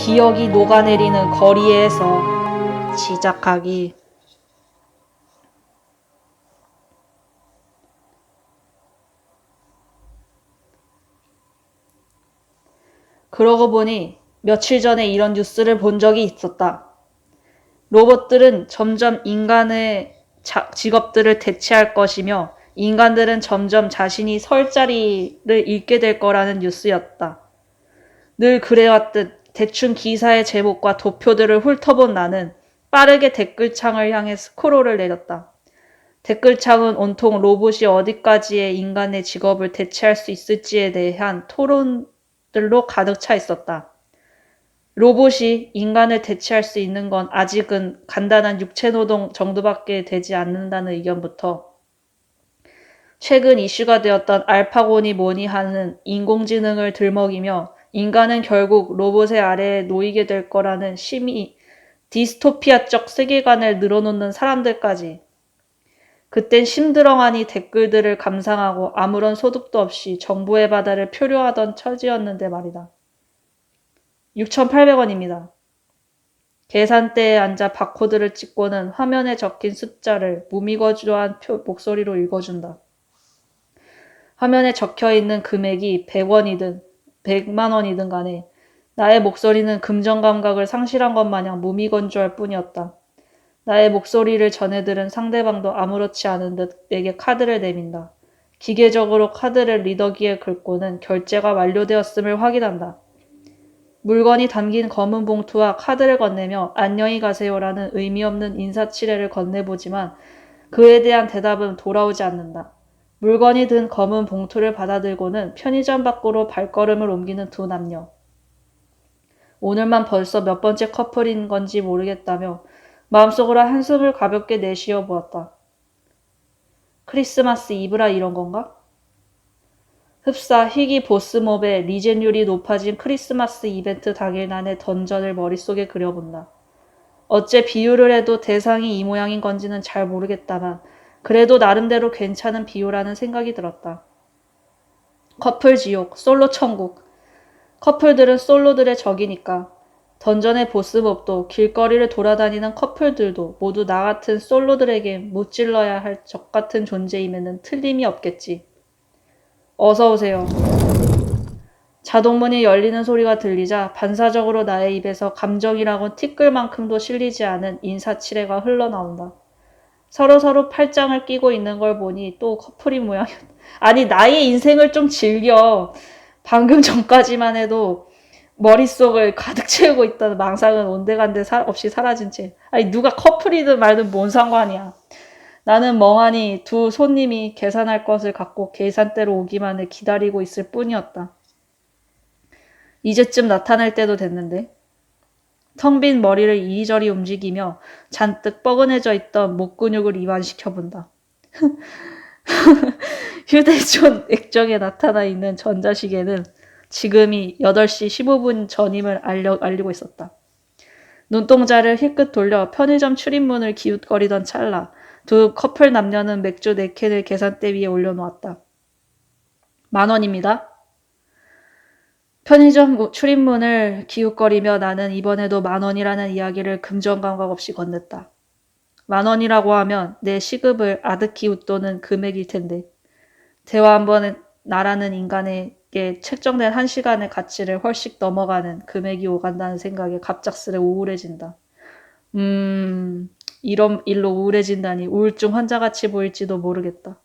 기억이 녹아내리는 거리에서 시작하기. 그러고 보니 며칠 전에 이런 뉴스를 본 적이 있었다. 로봇들은 점점 인간의 직업들을 대체할 것이며 인간들은 점점 자신이 설 자리를 잃게 될 거라는 뉴스였다. 늘 그래왔듯 대충 기사의 제목과 도표들을 훑어본 나는 빠르게 댓글창을 향해 스크롤을 내렸다. 댓글창은 온통 로봇이 어디까지의 인간의 직업을 대체할 수 있을지에 대한 토론들로 가득 차 있었다. 로봇이 인간을 대체할 수 있는 건 아직은 간단한 육체노동 정도밖에 되지 않는다는 의견부터 최근 이슈가 되었던 알파고니 뭐니 하는 인공지능을 들먹이며 인간은 결국 로봇의 아래에 놓이게 될 거라는 심히 디스토피아적 세계관을 늘어놓는 사람들까지. 그땐 심드렁하니 댓글들을 감상하고 아무런 소득도 없이 정보의 바다를 표류하던 처지였는데 말이다. 6,800원입니다. 계산대에 앉아 바코드를 찍고는 화면에 적힌 숫자를 무미거주한 목소리로 읽어준다. 화면에 적혀있는 금액이 100원이든 100만 원이든 간에 나의 목소리는 금전 감각을 상실한 것 마냥 무미건조할 뿐이었다. 나의 목소리를 전해들은 상대방도 아무렇지 않은 듯 내게 카드를 내민다. 기계적으로 카드를 리더기에 긁고는 결제가 완료되었음을 확인한다. 물건이 담긴 검은 봉투와 카드를 건네며 안녕히 가세요라는 의미 없는 인사치레를 건네보지만 그에 대한 대답은 돌아오지 않는다. 물건이 든 검은 봉투를 받아들고는 편의점 밖으로 발걸음을 옮기는 두 남녀. 오늘만 벌써 몇 번째 커플인 건지 모르겠다며 마음속으로 한숨을 가볍게 내쉬어 보았다. 크리스마스 이브라 이런 건가? 흡사 희귀 보스몹의 리젠율이 높아진 크리스마스 이벤트 당일 난의 던전을 머릿속에 그려본다. 어째 비유를 해도 대상이 이 모양인 건지는 잘 모르겠다만 그래도 나름대로 괜찮은 비유라는 생각이 들었다. 커플 지옥, 솔로 천국. 커플들은 솔로들의 적이니까. 던전의 보스몹도 길거리를 돌아다니는 커플들도 모두 나 같은 솔로들에게 무찔러야 할 적 같은 존재임에는 틀림이 없겠지. 어서 오세요. 자동문이 열리는 소리가 들리자 반사적으로 나의 입에서 감정이라곤 티끌만큼도 실리지 않은 인사치레가 흘러나온다. 서로 팔짱을 끼고 있는 걸 보니 또 커플인 모양이었다. 아니 나의 인생을 좀 즐겨. 방금 전까지만 해도 머릿속을 가득 채우고 있던 망상은 온데간데 없이 사라진 채. 아니 누가 커플이든 말든 뭔 상관이야. 나는 멍하니 두 손님이 계산할 것을 갖고 계산대로 오기만을 기다리고 있을 뿐이었다. 이제쯤 나타날 때도 됐는데. 텅 빈 머리를 이리저리 움직이며 잔뜩 뻐근해져 있던 목 근육을 이완시켜본다. 휴대폰 액정에 나타나 있는 전자시계는 지금이 8시 15분 전임을 알리고 있었다. 눈동자를 힐끗 돌려 편의점 출입문을 기웃거리던 찰나 두 커플 남녀는 맥주 4캔을 계산대 위에 올려놓았다. 10,000원입니다. 편의점 출입문을 기웃거리며 나는 이번에도 10,000원이라는 이야기를 금전감각 없이 건넸다. 10,000원이라고 하면 내 시급을 아득히 웃도는 금액일 텐데 대화 한 번에 나라는 인간에게 책정된 1시간의 가치를 훨씬 넘어가는 금액이 오간다는 생각에 갑작스레 우울해진다. 이런 일로 우울해진다니 우울증 환자같이 보일지도 모르겠다.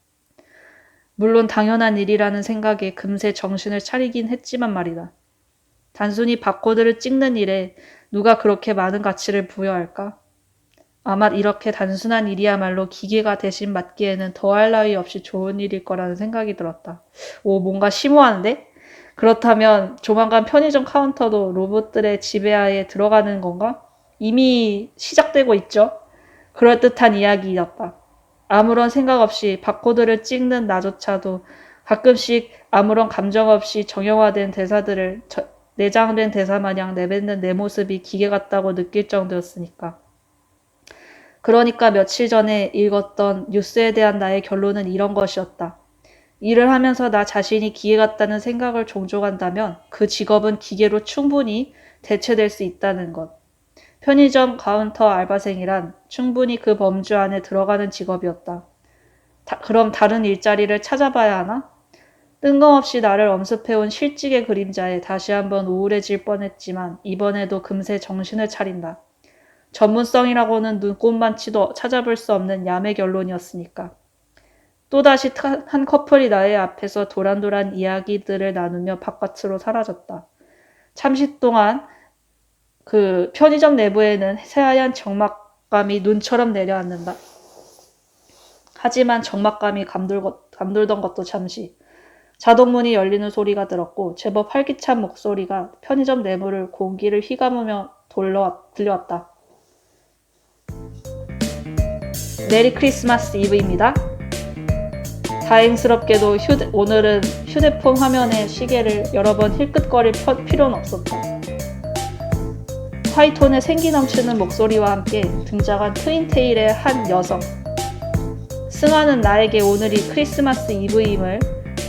물론 당연한 일이라는 생각에 금세 정신을 차리긴 했지만 말이다. 단순히 바코드를 찍는 일에 누가 그렇게 많은 가치를 부여할까? 아마 이렇게 단순한 일이야말로 기계가 대신 맡기에는 더할 나위 없이 좋은 일일 거라는 생각이 들었다. 오, 뭔가 심오한데? 그렇다면 조만간 편의점 카운터도 로봇들의 지배하에 들어가는 건가? 이미 시작되고 있죠? 그럴듯한 이야기였다. 아무런 생각 없이 바코드를 찍는 나조차도 가끔씩 아무런 감정 없이 정형화된 대사들을 내장된 대사 마냥 내뱉는 내 모습이 기계 같다고 느낄 정도였으니까. 그러니까 며칠 전에 읽었던 뉴스에 대한 나의 결론은 이런 것이었다. 일을 하면서 나 자신이 기계 같다는 생각을 종종 한다면 그 직업은 기계로 충분히 대체될 수 있다는 것. 편의점 카운터 알바생이란 충분히 그 범주 안에 들어가는 직업이었다. 그럼 다른 일자리를 찾아봐야 하나? 뜬금없이 나를 엄습해온 실직의 그림자에 다시 한번 우울해질 뻔했지만 이번에도 금세 정신을 차린다. 전문성이라고는 눈꼽만치도 찾아볼 수 없는 야매 결론이었으니까. 또다시 한 커플이 나의 앞에서 도란도란 이야기들을 나누며 바깥으로 사라졌다. 잠시 동안 그 편의점 내부에는 새하얀 적막감이 눈처럼 내려앉는다. 하지만 적막감이 감돌던 것도 잠시. 자동문이 열리는 소리가 들었고 제법 활기찬 목소리가 편의점 내부를 공기를 휘감으며 들려왔다. 메리 크리스마스 이브입니다. 다행스럽게도 오늘은 휴대폰 화면에 시계를 여러 번 힐끗거릴 필요는 없었다. 하이톤의 생기 넘치는 목소리와 함께 등장한 트윈테일의 한 여성. 승아는 나에게 오늘이 크리스마스 이브임을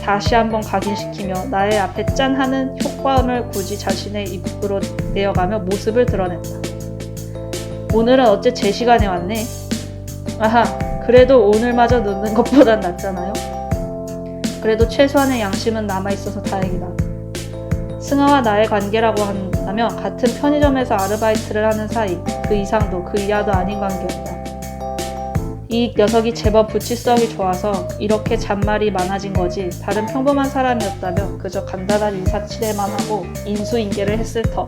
다시 한번 각인시키며 나의 앞에 짠 하는 효과음을 굳이 자신의 입으로 내어가며 모습을 드러냈다. 오늘은 어째 제 시간에 왔네. 아하, 그래도 오늘마저 늦는 것보단 낫잖아요. 그래도 최소한의 양심은 남아있어서 다행이다. 승아와 나의 관계라고 한다면 같은 편의점에서 아르바이트를 하는 사이, 그 이상도 그 이하도 아닌 관계였다. 이 녀석이 제법 부치성이 좋아서 이렇게 잔말이 많아진 거지 다른 평범한 사람이었다면 그저 간단한 인사치레만 하고 인수인계를 했을 터.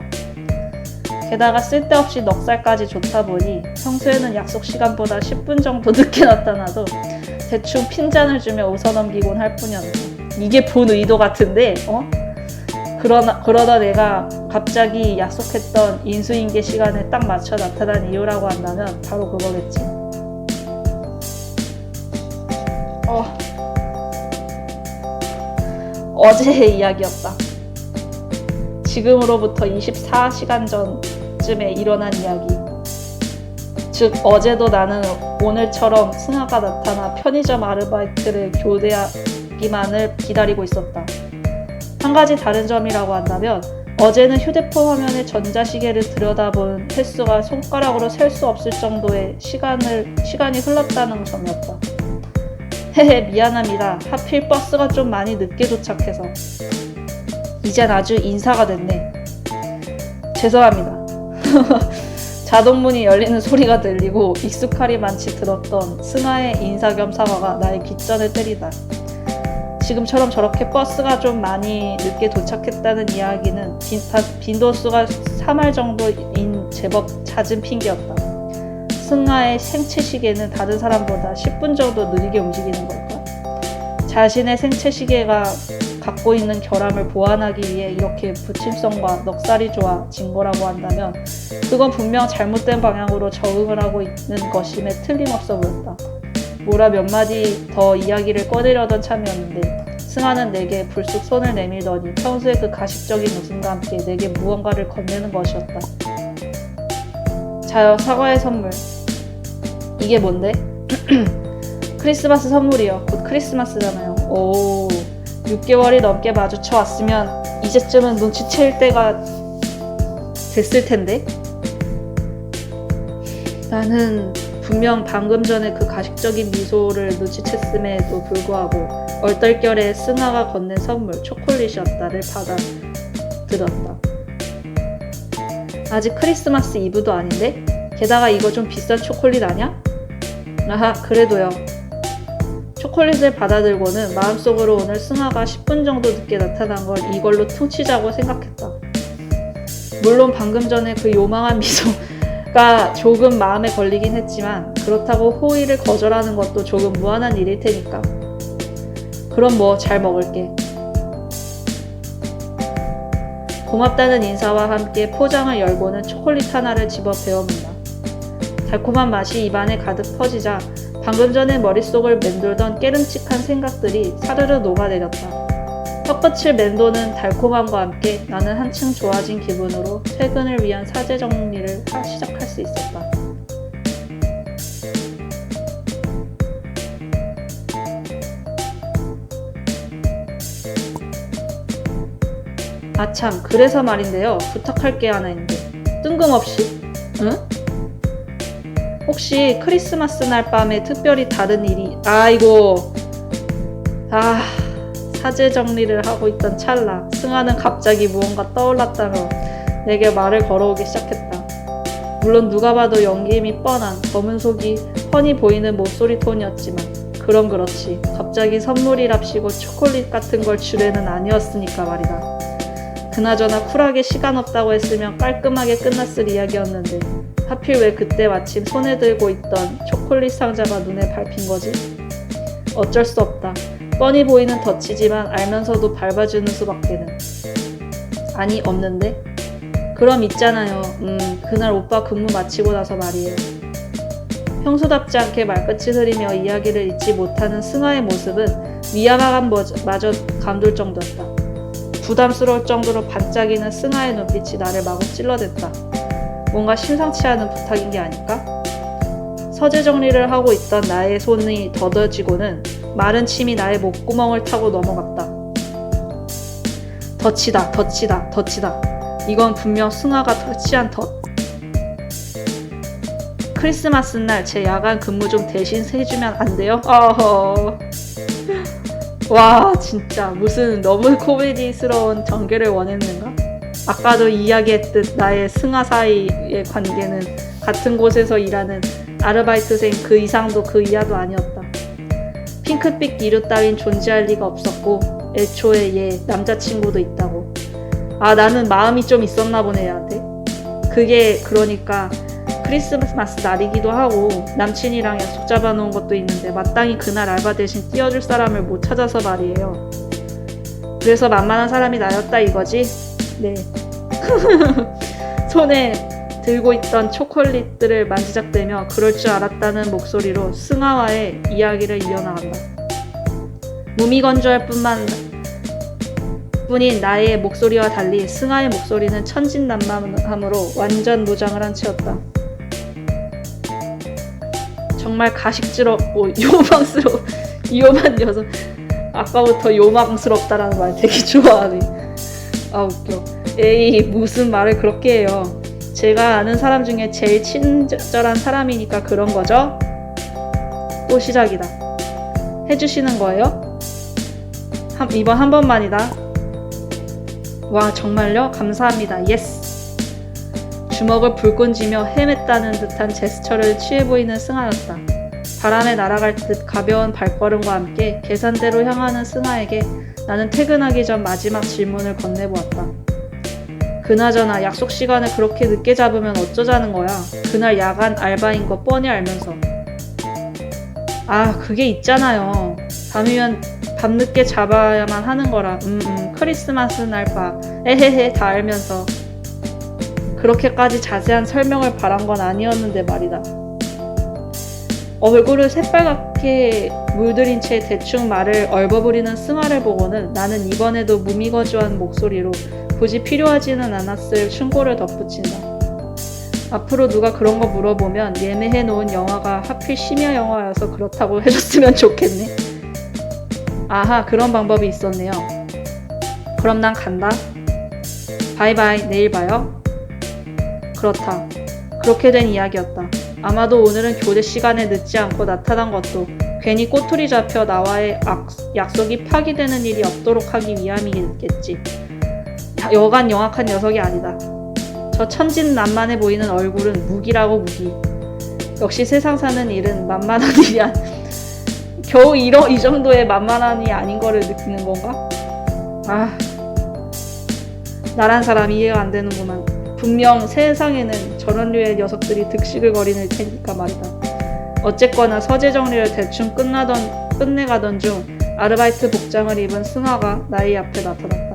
게다가 쓸데없이 넉살까지 좋다 보니 평소에는 약속 시간보다 10분 정도 늦게 나타나도 대충 핀잔을 주며 웃어넘기곤 할 뿐이었다. 이게 본 의도 같은데 그러다 내가 갑자기 약속했던 인수인계 시간에 딱 맞춰 나타난 이유라고 한다면 바로 그거겠지. 어제의 이야기였다. 지금으로부터 24시간 전쯤에 일어난 이야기. 즉 어제도 나는 오늘처럼 승아가 나타나 편의점 아르바이트를 교대하기만을 기다리고 있었다. 한 가지 다른 점이라고 한다면 어제는 휴대폰 화면에 전자시계를 들여다본 횟수가 손가락으로 셀 수 없을 정도의 시간이 흘렀다는 점이었다. 헤헤, 미안합니다. 하필 버스가 좀 많이 늦게 도착해서. 이젠 아주 인사가 됐네. 죄송합니다. 자동문이 열리는 소리가 들리고 익숙하리만치 들었던 승아의 인사 겸 사과가 나의 귓전을 때리다. 지금처럼 저렇게 버스가 좀 많이 늦게 도착했다는 이야기는 빈도수가 3할 정도인 제법 잦은 핑계였다. 승아의 생체 시계는 다른 사람보다 10분 정도 느리게 움직이는 걸까? 자신의 생체 시계가 갖고 있는 결함을 보완하기 위해 이렇게 부침성과 넉살이 좋아진 거라고 한다면 그건 분명 잘못된 방향으로 적응을 하고 있는 것임에 틀림없어 보였다. 뭐라 몇 마디 더 이야기를 꺼내려던 참이었는데 승아는 내게 불쑥 손을 내밀더니 평소의 그 가식적인 웃음과 함께 내게 무언가를 건네는 것이었다. 자요, 사과의 선물. 이게 뭔데? 크리스마스 선물이요. 곧 크리스마스잖아요. 오, 6개월이 넘게 마주쳐 왔으면 이제쯤은 눈치챌 때가 됐을 텐데? 나는 분명 방금 전에 그 가식적인 미소를 눈치챘음에도 불구하고 얼떨결에 승아가 건넨 선물 초콜릿이었다를 받아들었다. 아직 크리스마스 이브도 아닌데? 게다가 이거 좀 비싼 초콜릿 아냐? 아하, 그래도요. 초콜릿을 받아들고는 마음속으로 오늘 승아가 10분 정도 늦게 나타난 걸 이걸로 퉁치자고 생각했다. 물론 방금 전에 그 요망한 미소가 조금 마음에 걸리긴 했지만 그렇다고 호의를 거절하는 것도 조금 무한한 일일 테니까. 그럼 뭐 잘 먹을게. 고맙다는 인사와 함께 포장을 열고는 초콜릿 하나를 집어 베어문다. 달콤한 맛이 입안에 가득 퍼지자 방금 전에 머릿속을 맴돌던 깨름칙한 생각들이 사르르 녹아내렸다. 혀끝을 맴도는 달콤함과 함께 나는 한층 좋아진 기분으로 퇴근을 위한 사제 정리를 시작할 수 있었다. 아참, 그래서 말인데요. 부탁할 게 하나 있는데. 뜬금없이? 응? 혹시 크리스마스 날 밤에 특별히 다른 일이... 아이고... 사제 정리를 하고 있던 찰나 승아는 갑자기 무언가 떠올랐다며 내게 말을 걸어오기 시작했다. 물론 누가 봐도 연기임이 뻔한 검은 속이 훤히 보이는 목소리 톤이었지만 그럼 그렇지. 갑자기 선물이랍시고 초콜릿 같은 걸 주려는 아니었으니까 말이다. 그나저나 쿨하게 시간 없다고 했으면 깔끔하게 끝났을 이야기였는데 하필 왜 그때 마침 손에 들고 있던 초콜릿 상자가 눈에 밟힌 거지? 어쩔 수 없다. 뻔히 보이는 덫이지만 알면서도 밟아주는 수밖에는. 아니, 없는데? 그럼 있잖아요. 그날 오빠 근무 마치고 나서 말이에요. 평소답지 않게 말끝을 흐리며 이야기를 잊지 못하는 승아의 모습은 미안함마저 감돌 정도였다. 부담스러울 정도로 반짝이는 승아의 눈빛이 나를 마구 찔러댔다. 뭔가 심상치 않은 부탁인 게 아닐까? 서재 정리를 하고 있던 나의 손이 더뎌지고는 마른 침이 나의 목구멍을 타고 넘어갔다. 덫이다. 이건 분명 승아가 터치한 덫. 크리스마스 날 제 야간 근무 좀 대신 해주면 안 돼요? 어허. 와, 진짜 무슨 너무 코미디스러운 전개를 원했는가? 아까도 이야기했듯 나의 승아 사이의 관계는 같은 곳에서 일하는 아르바이트생 그 이상도 그 이하도 아니었다. 핑크빛 기류 따윈 존재할 리가 없었고 애초에 얘 남자친구도 있다고. 나는 마음이 좀 있었나 보네 얘한테. 그게 그러니까 크리스마스 날이기도 하고 남친이랑 약속 잡아놓은 것도 있는데 마땅히 그날 알바 대신 띄워줄 사람을 못 찾아서 말이에요. 그래서 만만한 사람이 나였다 이거지? 네. 손에 들고 있던 초콜릿들을 만지작대며 그럴 줄 알았다는 목소리로 승아와의 이야기를 이어나간다. 무미건조할 뿐인 나의 목소리와 달리 승아의 목소리는 천진난만함으로 완전 무장을 한 채였다. 정말 가식스럽고 위험한 녀석. 아까부터 요망스럽다라는 말 되게 좋아하네. 웃겨. 에이, 무슨 말을 그렇게 해요. 제가 아는 사람 중에 제일 친절한 사람이니까 그런 거죠? 또 시작이다. 해주시는 거예요? 이번 한 번만이다. 와, 정말요? 감사합니다. 예스. 주먹을 불끈 쥐며 헤맸다는 듯한 제스처를 취해 보이는 승아였다. 바람에 날아갈 듯 가벼운 발걸음과 함께 계산대로 향하는 승아에게 나는 퇴근하기 전 마지막 질문을 건네보았다. 그나저나 약속 시간을 그렇게 늦게 잡으면 어쩌자는 거야? 그날 야간 알바인 거 뻔히 알면서. 그게 있잖아요. 밤이면 밤늦게 잡아야만 하는 거라. 크리스마스 날 밤. 에헤헤 다 알면서. 그렇게까지 자세한 설명을 바란 건 아니었는데 말이다. 얼굴을 새빨갛게 물들인 채 대충 말을 얼버무리는 승아를 보고는 나는 이번에도 무미거주한 목소리로 굳이 필요하지는 않았을 충고를 덧붙인다. 앞으로 누가 그런 거 물어보면 예매해놓은 영화가 하필 심야 영화여서 그렇다고 해줬으면 좋겠네. 아하, 그런 방법이 있었네요. 그럼 난 간다. 바이바이, 내일 봐요. 그렇다. 그렇게 된 이야기였다. 아마도 오늘은 교대 시간에 늦지 않고 나타난 것도 괜히 꼬투리 잡혀 나와의 약속이 파기되는 일이 없도록 하기 위함이겠지. 여간 영악한 녀석이 아니다. 저 천진난만해 보이는 얼굴은 무기라고 무기. 역시 세상 사는 일은 만만한 일이 겨우 이 정도의 만만한이 아닌 거를 느끼는 건가? 나란 사람이 이해가 안 되는구만. 분명 세상에는 저런 류의 녀석들이 득식을 거리는 테니까 말이다. 어쨌거나 서재 정리를 대충 끝내가던 중 아르바이트 복장을 입은 승아가 나의 앞에 나타났다.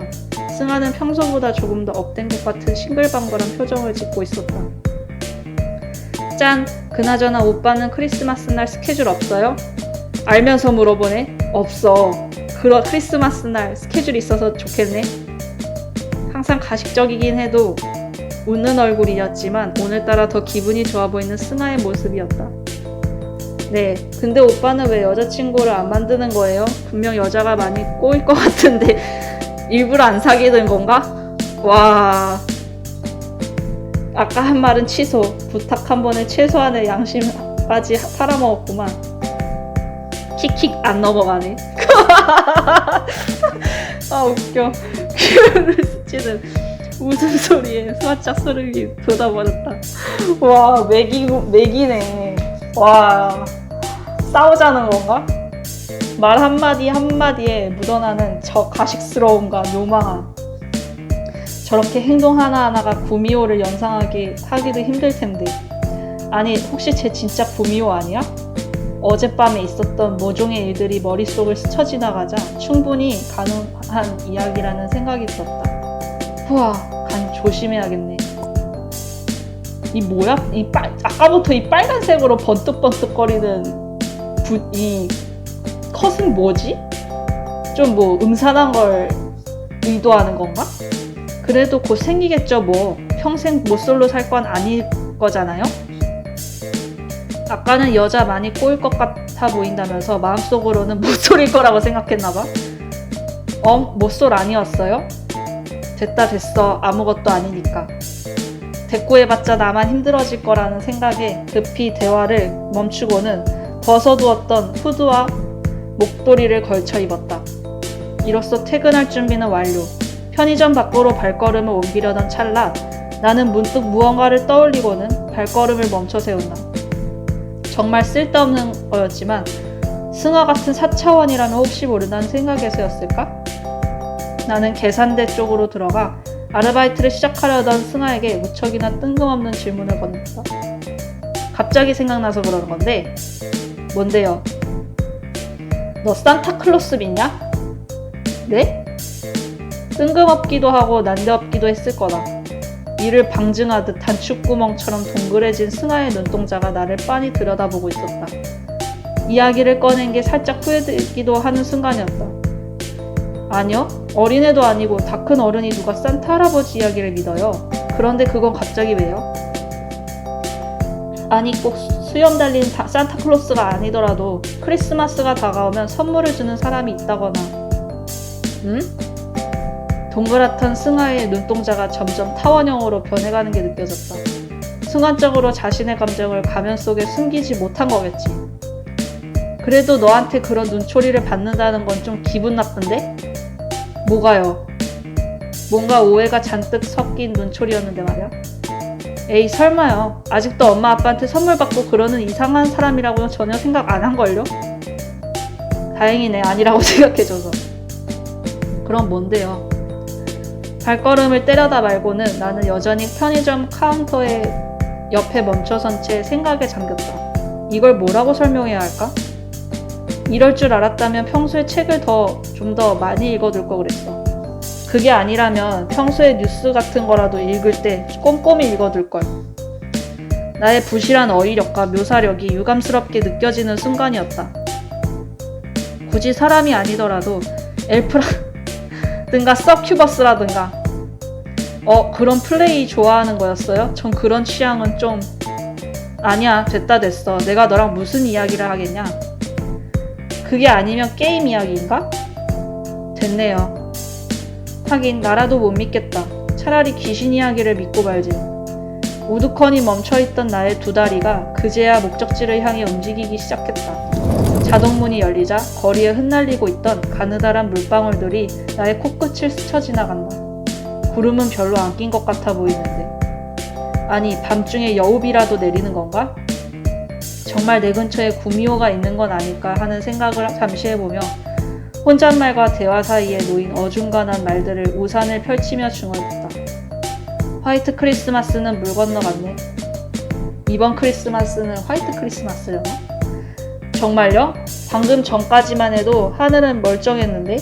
승아는 평소보다 조금 더 업된 것 같은 싱글벙글한 표정을 짓고 있었다. 짠! 그나저나 오빠는 크리스마스 날 스케줄 없어요? 알면서 물어보네? 없어. 크리스마스 날 스케줄 있어서 좋겠네. 항상 가식적이긴 해도 웃는 얼굴이었지만 오늘따라 더 기분이 좋아 보이는 승아의 모습이었다. 네, 근데 오빠는 왜 여자친구를 안 만드는 거예요? 분명 여자가 많이 꼬일 것 같은데 일부러 안 사귀는 건가? 와, 아까 한 말은 취소. 부탁 한 번에 최소한의 양심까지 팔아먹었구만. 킥킥 안 넘어가네. 아 웃겨. 기운을 스치는 웃음소리에 살짝 소름이 돋아버렸다. 와, 맥이네. 와, 싸우자는 건가? 말 한마디 한마디에 묻어나는 저 가식스러움과 요망함. 저렇게 행동 하나하나가 구미호를 연상하기도 힘들 텐데. 아니, 혹시 쟤 진짜 구미호 아니야? 어젯밤에 있었던 모종의 일들이 머릿속을 스쳐 지나가자 충분히 가능한 이야기라는 생각이 들었다. 후아, 간 조심해야겠네. 이 뭐야? 아까부터 이 빨간색으로 번뜩번뜩거리는 이 컷은 뭐지? 좀 뭐 음산한 걸 의도하는 건가? 그래도 곧 생기겠죠 뭐. 평생 모쏠로 살 건 아닐 거잖아요? 아까는 여자 많이 꼬일 것 같아 보인다면서 마음속으로는 모쏠일 거라고 생각했나봐. 모쏠 아니었어요? 됐어. 아무것도 아니니까. 대꾸해봤자 나만 힘들어질 거라는 생각에 급히 대화를 멈추고는 벗어두었던 후드와 목도리를 걸쳐 입었다. 이로써 퇴근할 준비는 완료. 편의점 밖으로 발걸음을 옮기려던 찰나 나는 문득 무언가를 떠올리고는 발걸음을 멈춰 세운다. 정말 쓸데없는 거였지만 승하 같은 4차원이라면 혹시 모른다는 생각에서였을까? 나는 계산대 쪽으로 들어가 아르바이트를 시작하려던 승하에게 무척이나 뜬금없는 질문을 건넸다. 갑자기 생각나서 그러는 건데 뭔데요? 너 산타클로스 믿냐? 네? 뜬금없기도 하고 난데없기도 했을 거다. 이를 방증하듯 단축구멍처럼 동그래진 승하의 눈동자가 나를 빤히 들여다보고 있었다. 이야기를 꺼낸 게 살짝 후회되기도 하는 순간이었다. 아니요, 어린애도 아니고 다 큰 어른이 누가 산타 할아버지 이야기를 믿어요. 그런데 그건 갑자기 왜요? 아니, 꼭 수염 달린 산타클로스가 아니더라도 크리스마스가 다가오면 선물을 주는 사람이 있다거나. 응? 동그랗던 승하의 눈동자가 점점 타원형으로 변해가는 게 느껴졌다. 순간적으로 자신의 감정을 가면 속에 숨기지 못한 거겠지. 그래도 너한테 그런 눈초리를 받는다는 건 좀 기분 나쁜데? 뭐가요? 뭔가 오해가 잔뜩 섞인 눈초리였는데 말이야. 에이, 설마요. 아직도 엄마 아빠한테 선물 받고 그러는 이상한 사람이라고는 전혀 생각 안 한걸요? 다행이네, 아니라고 생각해줘서. 그럼 뭔데요? 발걸음을 때려다 말고는 나는 여전히 편의점 카운터에 옆에 멈춰선 채 생각에 잠겼다. 이걸 뭐라고 설명해야 할까? 이럴 줄 알았다면 평소에 책을 좀 더 많이 읽어둘 거 그랬어. 그게 아니라면 평소에 뉴스 같은 거라도 읽을 때 꼼꼼히 읽어둘걸. 나의 부실한 어휘력과 묘사력이 유감스럽게 느껴지는 순간이었다. 굳이 사람이 아니더라도 엘프라든가 서큐버스라든가 그런 플레이 좋아하는 거였어요? 전 그런 취향은 좀... 아니야, 됐어. 내가 너랑 무슨 이야기를 하겠냐? 그게 아니면 게임 이야기인가? 됐네요. 하긴 나라도 못 믿겠다. 차라리 귀신 이야기를 믿고 말지. 우두커니 멈춰있던 나의 두 다리가 그제야 목적지를 향해 움직이기 시작했다. 자동문이 열리자 거리에 흩날리고 있던 가느다란 물방울들이 나의 코끝을 스쳐 지나간다. 구름은 별로 안 낀 것 같아 보이는데. 아니, 밤중에 여우비라도 내리는 건가? 정말 내 근처에 구미호가 있는 건 아닐까 하는 생각을 잠시 해보며 혼잣말과 대화 사이에 놓인 어중간한 말들을 우산을 펼치며 중얼댔다. 화이트 크리스마스는 물 건너갔네. 이번 크리스마스는 화이트 크리스마스려나? 정말요? 방금 전까지만 해도 하늘은 멀쩡했는데?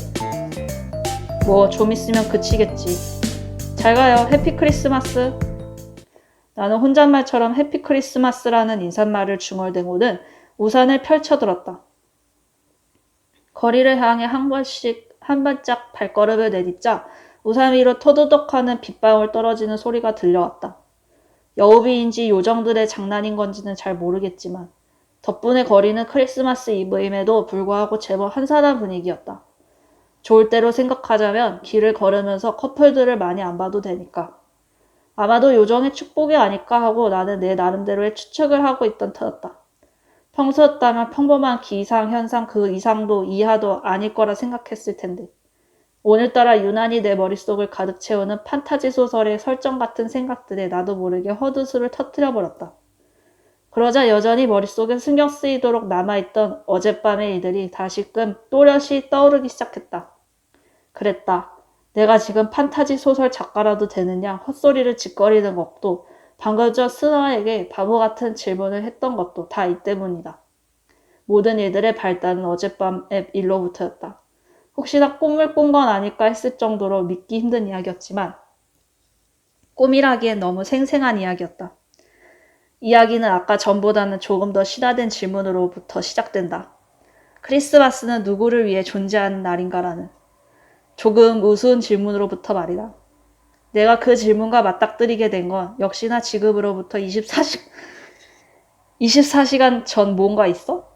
뭐 좀 있으면 그치겠지. 잘 가요. 해피 크리스마스. 나는 혼잣말처럼 해피 크리스마스라는 인사말을 중얼대고는 우산을 펼쳐들었다. 거리를 향해 한 발짝 발걸음을 내딛자 우산 위로 토도독하는 빗방울 떨어지는 소리가 들려왔다. 여우비인지 요정들의 장난인 건지는 잘 모르겠지만 덕분에 거리는 크리스마스 이브임에도 불구하고 제법 한산한 분위기였다. 좋을 대로 생각하자면 길을 걸으면서 커플들을 많이 안 봐도 되니까. 아마도 요정의 축복이 아닐까 하고 나는 내 나름대로의 추측을 하고 있던 터였다. 평소였다면 평범한 기상 현상 그 이상도 이하도 아닐 거라 생각했을 텐데. 오늘따라 유난히 내 머릿속을 가득 채우는 판타지 소설의 설정 같은 생각들에 나도 모르게 헛웃음을 터뜨려버렸다. 그러자 여전히 머릿속에 신경 쓰이도록 남아있던 어젯밤의 일들이 다시금 또렷이 떠오르기 시작했다. 그랬다. 내가 지금 판타지 소설 작가라도 되느냐 헛소리를 짓거리는 것도 방금 전 스나에게 바보 같은 질문을 했던 것도 다 이 때문이다. 모든 일들의 발단은 어젯밤의 일로부터였다. 혹시나 꿈을 꾼 건 아닐까 했을 정도로 믿기 힘든 이야기였지만 꿈이라기엔 너무 생생한 이야기였다. 이야기는 아까 전보다는 조금 더 신화된 질문으로부터 시작된다. 크리스마스는 누구를 위해 존재하는 날인가라는 조금 우스운 질문으로부터 말이다. 내가 그 질문과 맞닥뜨리게 된 건 역시나 지금으로부터 24시간 전 뭔가 있어?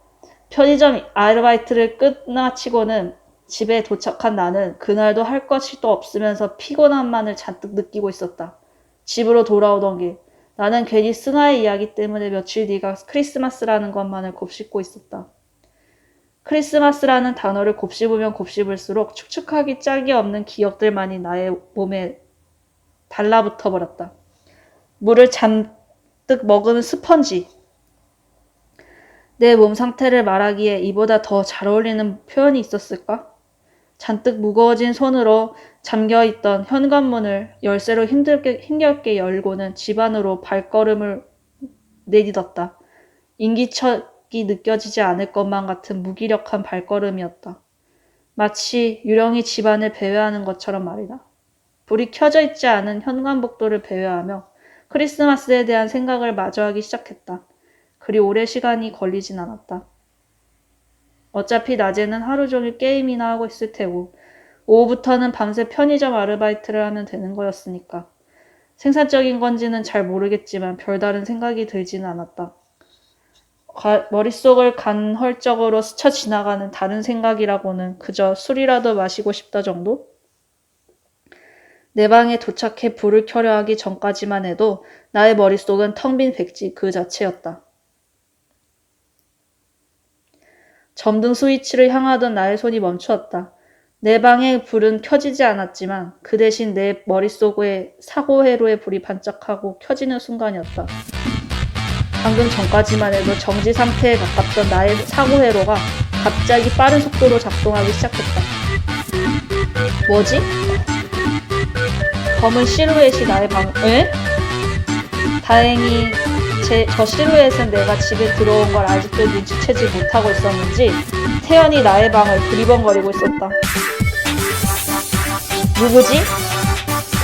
편의점 아르바이트를 끝마치고는 집에 도착한 나는 그날도 할 것이 또 없으면서 피곤함만을 잔뜩 느끼고 있었다. 집으로 돌아오던 길, 나는 괜히 스나의 이야기 때문에 며칠 뒤가 크리스마스라는 것만을 곱씹고 있었다. 크리스마스라는 단어를 곱씹으면 곱씹을수록 축축하기 짝이 없는 기억들만이 나의 몸에 달라붙어 버렸다. 물을 잔뜩 먹은 스펀지. 내 몸 상태를 말하기에 이보다 더 잘 어울리는 표현이 있었을까? 잔뜩 무거워진 손으로 잠겨있던 현관문을 열쇠로 힘겹게 열고는 집 안으로 발걸음을 내딛었다. 인기척이 느껴지지 않을 것만 같은 무기력한 발걸음이었다. 마치 유령이 집안을 배회하는 것처럼 말이다. 불이 켜져 있지 않은 현관복도를 배회하며 크리스마스에 대한 생각을 마저 하기 시작했다. 그리 오래 시간이 걸리진 않았다. 어차피 낮에는 하루 종일 게임이나 하고 있을 테고 오후부터는 밤새 편의점 아르바이트를 하면 되는 거였으니까. 생산적인 건지는 잘 모르겠지만 별다른 생각이 들지는 않았다. 머릿속을 간헐적으로 스쳐 지나가는 다른 생각이라고는 그저 술이라도 마시고 싶다 정도? 내 방에 도착해 불을 켜려 하기 전까지만 해도 나의 머릿속은 텅 빈 백지 그 자체였다. 점등 스위치를 향하던 나의 손이 멈추었다. 내 방의 불은 켜지지 않았지만 그 대신 내 머릿속에 사고회로의 불이 반짝하고 켜지는 순간이었다. 방금 전까지만 해도 정지 상태에 가깝던 나의 사고회로가 갑자기 빠른 속도로 작동하기 시작했다. 뭐지? 검은 실루엣이 나의 에? 다행히 저 실루엣은 내가 집에 들어온 걸 아직도 눈치채지 못하고 있었는지 태연히 나의 방을 두리번거리고 있었다. 누구지?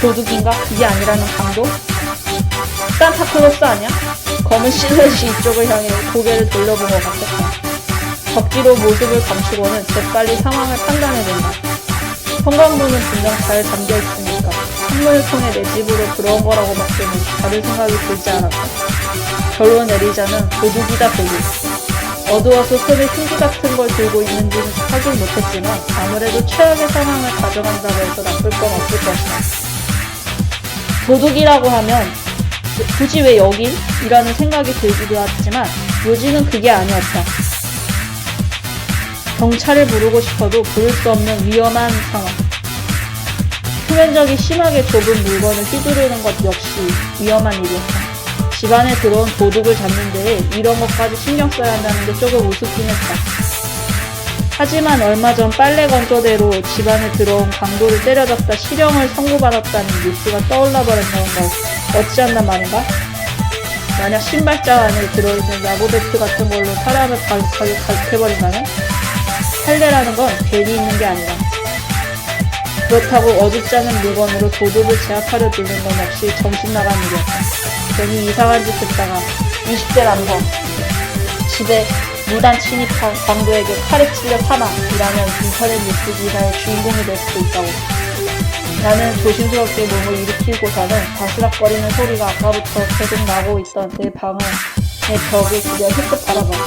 도둑인가? 그게 아니라는 강도? 산타클로스 아니야? 검은 실루엣이 이쪽을 향해 고개를 돌려본 것 같았다. 적기로 모습을 감추고는 재빨리 상황을 판단해낸다. 현관문은 분명 잘 잠겨있으니까 창문을 통해 내 집으로 들어온 거라고밖에는 다른 생각이 들지 않았다. 결론 내리자는 도둑이다 도둑. 어두워서 손에 흉기 같은 걸 들고 있는지는 확인 못했지만 아무래도 최악의 상황을 가정한다고 해서 나쁠 건 없을 것이다. 도둑이라고 하면 굳이 왜 여긴? 이라는 생각이 들기도 하지만 묘지는 그게 아니었다. 경찰을 부르고 싶어도 부를 수 없는 위험한 상황. 표면적이 심하게 좁은 물건을 휘두르는 것 역시 위험한 일이었다. 집안에 들어온 도둑을 잡는 데에 이런 것까지 신경 써야 한다는 게 조금 우습긴 했다. 하지만 얼마 전 빨래 건조대로 집안에 들어온 강도를 때려잡다 실형을 선고받았다는 뉴스가 떠올라버렸다는 걸 어찌한단 말인가? 만약 신발장 안에 들어있는 야구 배트 같은 걸로 사람을 가격해버린다면? 할례라는 건 괜히 있는 게 아니라. 그렇다고 어줍지 않은 물건으로 도둑을 제압하려 들는 건 역시 정신나간 일이었다. 괜히 이상한 짓 했다가 20대 남성 집에 무단 침입한 강도에게 칼에 찔려 사망이라면 인터넷 뉴스 기사의 주인공이 될 수도 있다고. 나는 조심스럽게 몸을 일으키고서는 바스락거리는 소리가 아까부터 계속 나고 있던 내 방을 내 벽을 그냥 힐끗 바라봤다.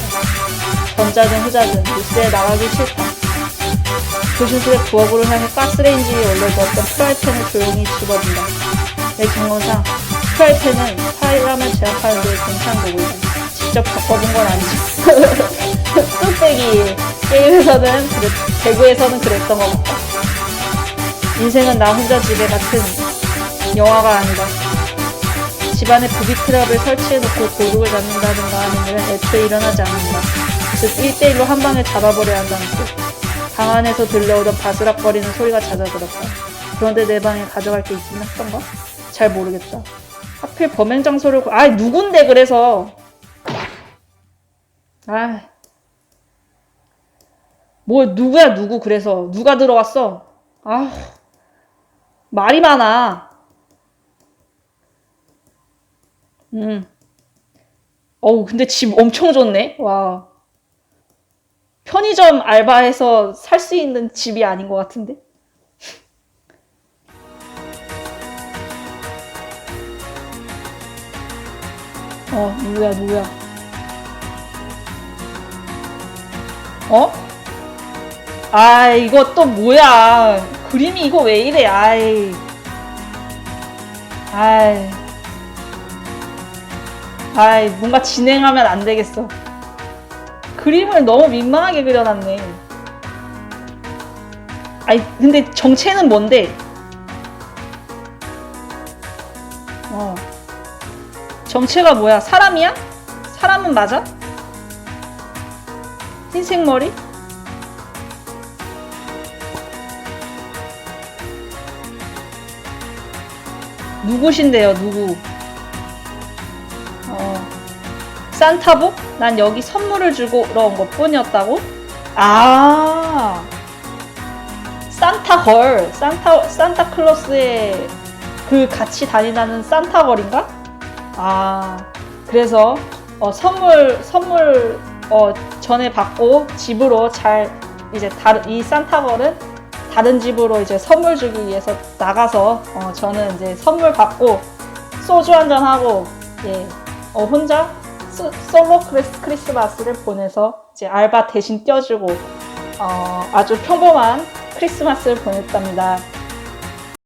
전자든 후자든 뉴스에 나가기 싫다. 교신실에 부엌으로 향해 가스레인지에 올려두었던 프라이팬을 조용히 집어든다. 내 경험상 프라이팬은 사람을 제압하는 데 괜찮은 도구이다. 직접 겪어본 건 아니지. 뚝배기. 게임에서는 배구에서는 그랬던 것 같다. 인생은 나 혼자 집에 같은 영화가 아니다. 집안에 부비 트랩을 설치해놓고 도둑을 잡는다든가 하는 일은 애초에 일어나지 않는다. 즉 1대1로 한 방에 잡아버려야 한다는 뜻. 방 안에서 들려오던 바스락거리는 소리가 잦아들었다. 그런데 내 방에 가져갈 게 있긴 했던가? 잘 모르겠다. 하필 범행 장소를 누군데 그래서 누구야 누구 그래서 누가 들어왔어? 말이 많아. 근데 집 엄청 좋네. 와. 편의점 알바해서 살 수 있는 집이 아닌 것 같은데? 누구야? 이거 또 뭐야. 그림이 이거 왜 이래, 뭔가 진행하면 안 되겠어. 그림을 너무 민망하게 그려놨네. 근데 정체는 뭔데? 정체가 뭐야? 사람이야? 사람은 맞아? 흰색 머리? 누구신데요, 누구? 산타복? 난 여기 선물을 주러 온 것 뿐이었다고? 산타걸. 산타클로스의 같이 다니다는 산타걸인가? 그래서, 선물, 전에 받고 집으로 이 산타걸은 다른 집으로 이제 선물 주기 위해서 나가서, 저는 이제 선물 받고 소주 한잔 하고, 혼자 솔로 크리스마스를 보내서 이제 알바 대신 떼어주고 아주 평범한 크리스마스를 보냈답니다.